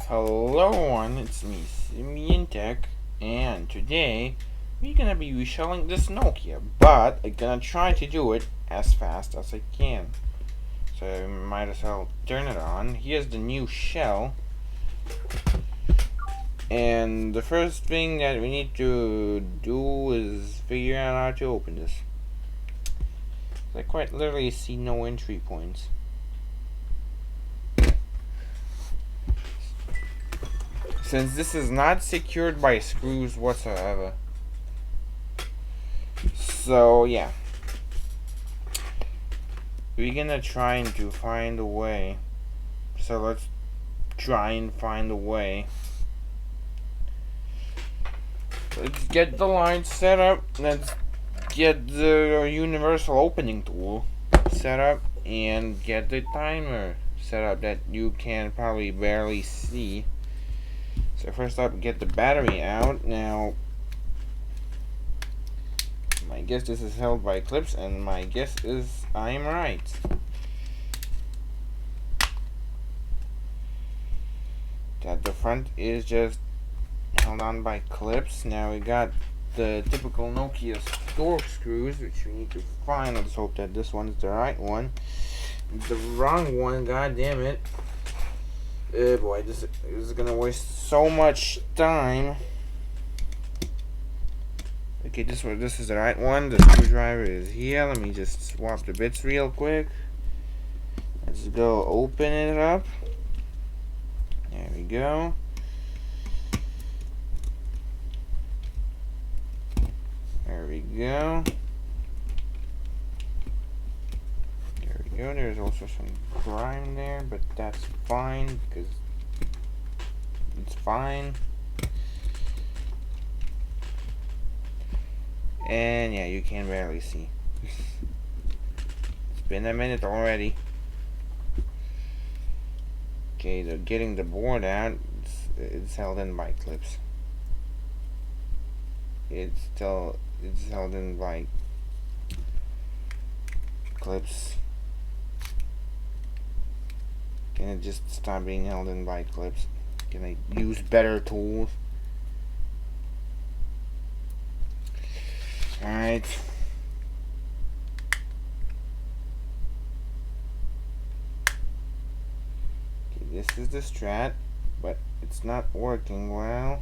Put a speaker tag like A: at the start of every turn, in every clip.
A: Hello everyone, it's me, Simian Tech, and today we're gonna be reshelling this Nokia, but I'm gonna try to do it as fast as I can. So I might as well turn it on. Here's the new shell, and the first thing that we need to do is figure out how to open this. I quite literally see no entry points. Since this is not secured by screws whatsoever. So yeah, we're gonna try to find a way. So let's try and find a way. Let's get the line set up. Let's get the universal opening tool set up and get the timer set up that you can probably barely see. So first up, get the battery out. Now, my guess this is held by clips, and my guess is I'm right. That the front is just held on by clips. Now we got the typical Nokia store screws, which we need to find. Let's hope that this one is the right one. The wrong one, god damn it. Oh boy, this is gonna waste so much time. Okay, this is the right one. The screwdriver is here. Let me just swap the bits real quick. Let's go open it up. There we go. There we go. There we go. There's also some grime there, but that's fine because it's fine. And yeah, you can barely see. It's been a minute already. Okay, they're getting the board out. It's held in by clips. It's held in by clips. Can it just stop being held in by clips? Can I use better tools? Alright. Okay, this is the Strat, but it's not working well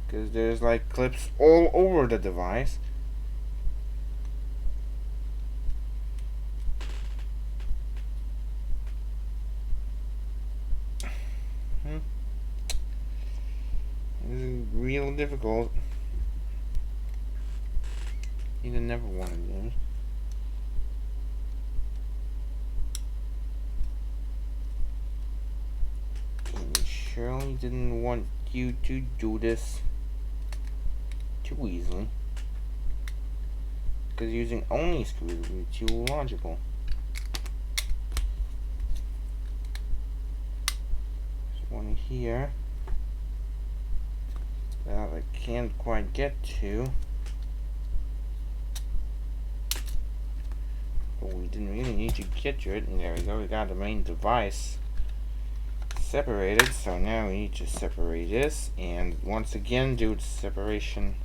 A: because there's like clips all over the device. This is real difficult. You never wanted those. We surely didn't want you to do this too easily. Because using only screws would be too logical. There's one here that I can't quite get to. But we didn't really need to get to it, and there we go, we got the main device separated. So now we need to separate this, and once again do the separation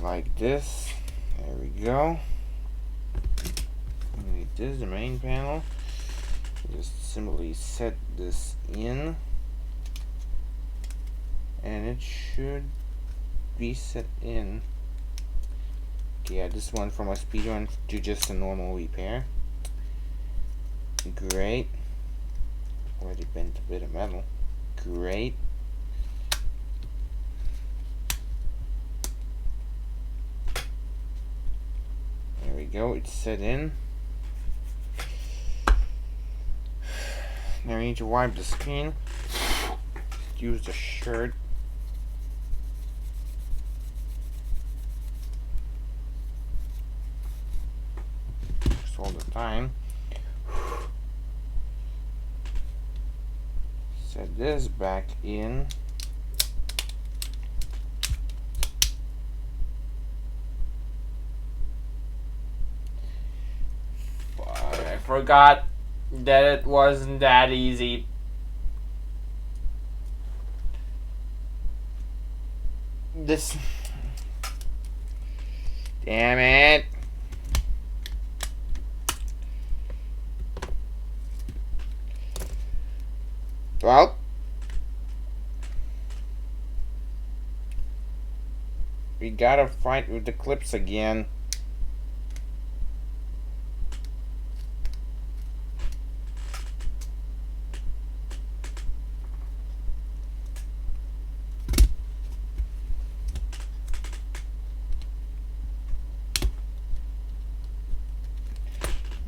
A: like this. There we go. This is the main panel. Just simply set this in, and it should be set in. Okay, yeah, this one from a speedrun to just a normal repair. Great. Already bent a bit of metal. Great. There we go, it's set in. Now we need to wipe the screen. Use the shirt. Just all the time. Set this back in. I forgot that it wasn't that easy. This. Damn it. Well. We gotta fight with the clips again.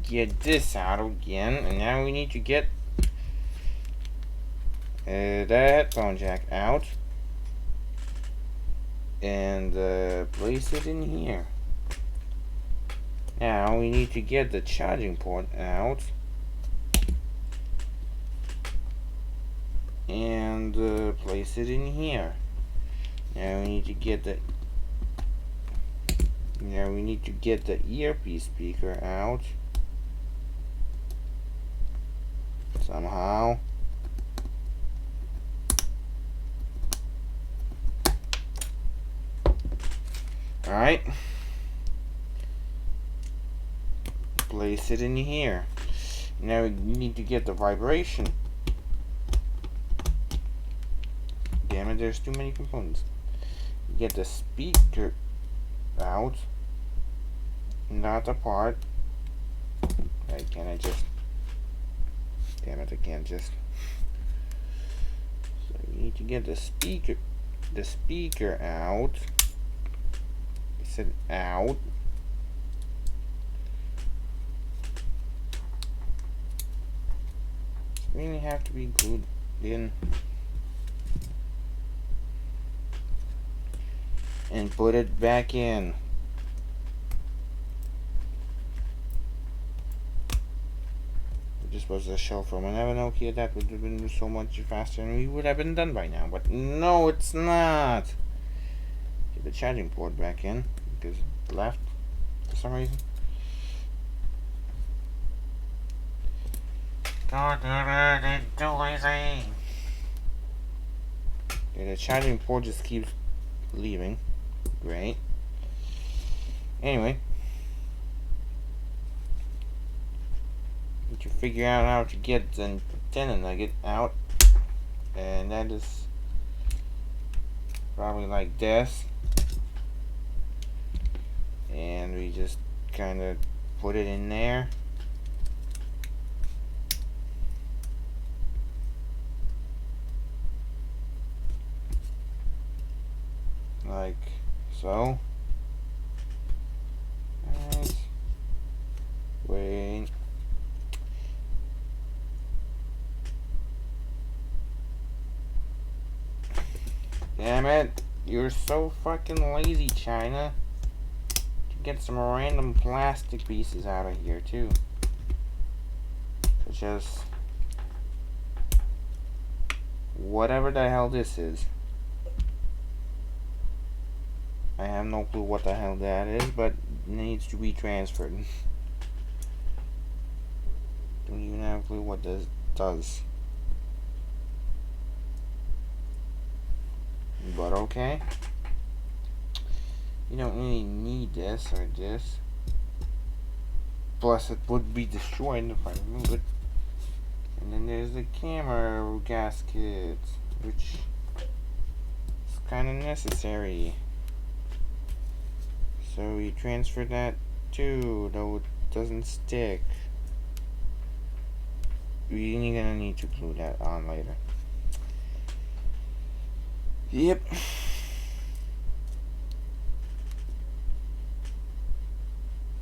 A: Get this out again, and now we need to get the headphone jack out and place it in here. Now we need to get the charging port out and place it in here. Now we need to get the earpiece speaker out somehow. Alright. Place it in here. Now we need to get the vibration. Damn it, there's too many components. Get the speaker out. Not apart. Can I just... Damn it, I can't just... So we need to get the speaker out. I said out. Does it really have to be glued in? And put it back in. This was a shell from another Nokia. That would have been so much faster and we would have been done by now. But no, it's not. Get the charging port back in because it left for some reason. Don't do it, it's too lazy. Okay, the charging port just keeps leaving. Great. Anyway. Need to figure out how to get the antenna nugget out. And that is probably like this. And we just kind of put it in there. Like so. And wait. Damn it. You're so fucking lazy, China. To get some random plastic pieces out of here, too. Such as whatever the hell this is. I have no clue what the hell that is, but it needs to be transferred. Don't even have a clue what this does. But okay. You don't really need this or this. Plus it would be destroyed if I remove it. And then there's the camera gasket, which is kind of necessary. So we transfer that too, though it doesn't stick. We're gonna need to glue that on later. Yep.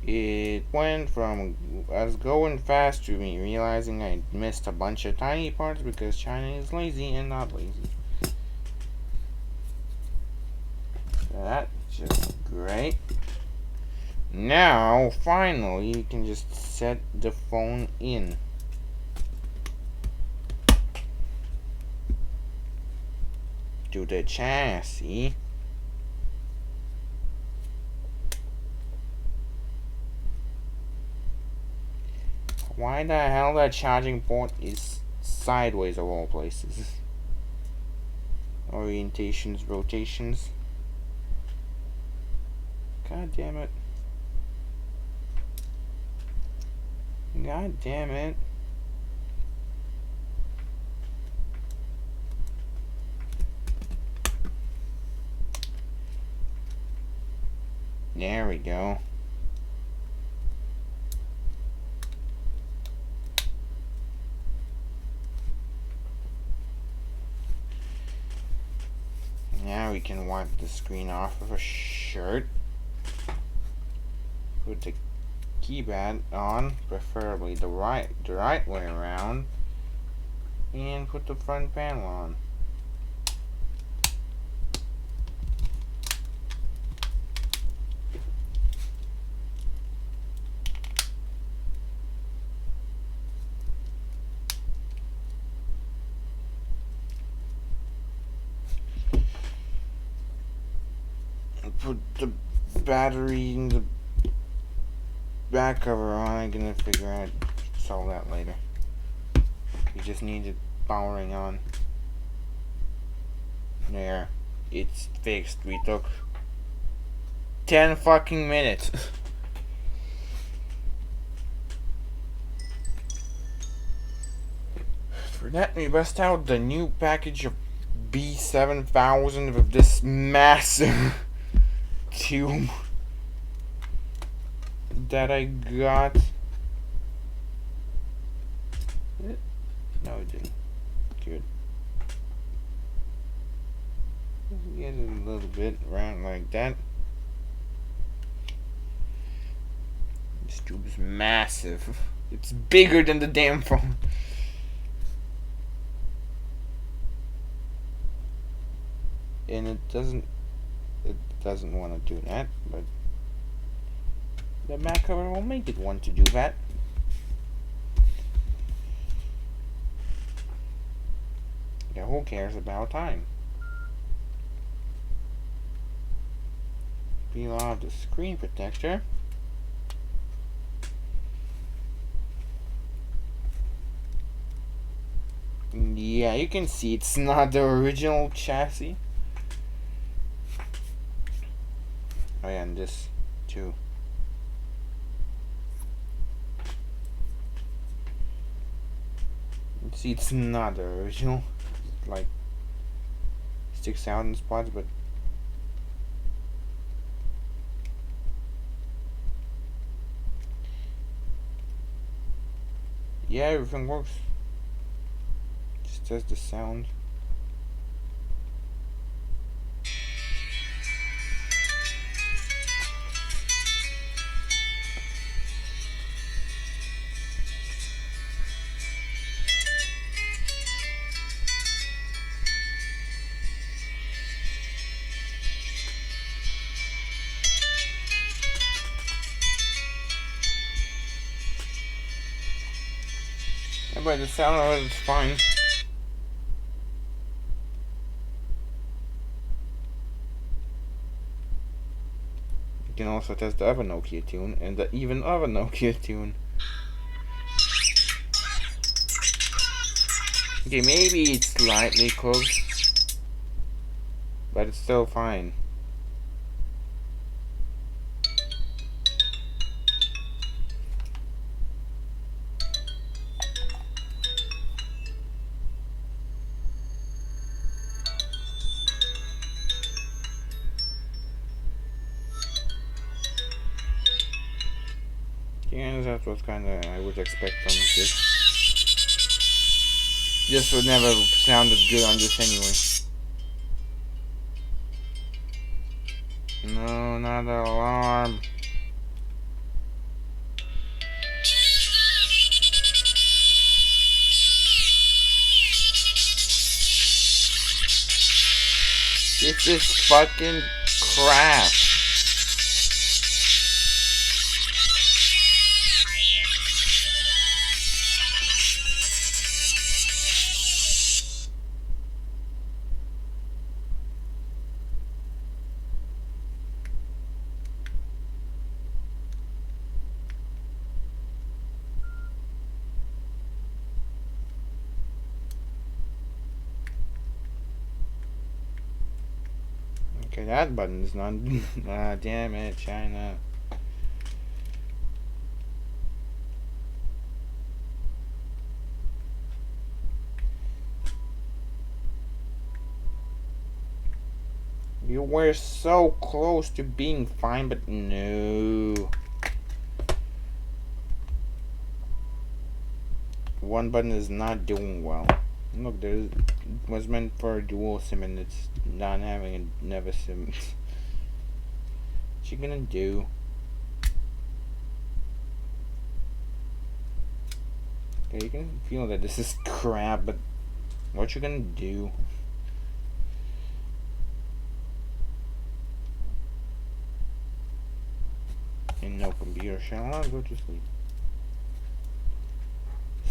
A: It went from us going fast to me realizing I missed a bunch of tiny parts because China is lazy and not lazy. That's just great. Now, finally, you can just set the phone in. To the chassis. Why the hell that charging port is sideways of all places? Orientations, rotations. God damn it. God damn it. There we go. Now we can wipe the screen off of a shirt. Put the keypad on, preferably the right way around, and put the front panel on. Put the battery in the back cover on. I'm gonna figure out solve that later. You just need it powering on. There, it's fixed. We took 10 fucking minutes. For that, we bust out the new package of B7000 with this massive tube that I got. No, it didn't. Good. Get it a little bit around like that. This tube is massive. It's bigger than the damn phone. And it doesn't want to do that, but the Mac cover will make it want to do that. Yeah, who cares about time? Peel off the screen protector. Yeah, you can see it's not the original chassis. Oh yeah, and this too. You see, it's not the original. It's like sticks out in spots, but yeah, everything works. Just does the sound. Yeah, but the sound of it is fine. You can also test the other Nokia tune and the even other Nokia tune. Okay, maybe it's slightly close, but it's still fine. Yeah, that was kinda I would expect from this. This would never sounded good on this anyway. No, not the alarm. This is fucking crap. Okay, that button is not. Ah, damn it, China. You were so close to being fine, but no. One button is not doing well. Look, it was meant for a dual sim and it's not having another sim. What you gonna do? Okay, you can feel that this is crap, but what you gonna do? And no computer shall I go to sleep.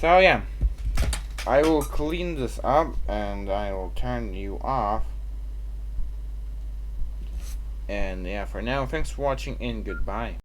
A: So yeah, I will clean this up and I will turn you off. And yeah, for now, thanks for watching and goodbye.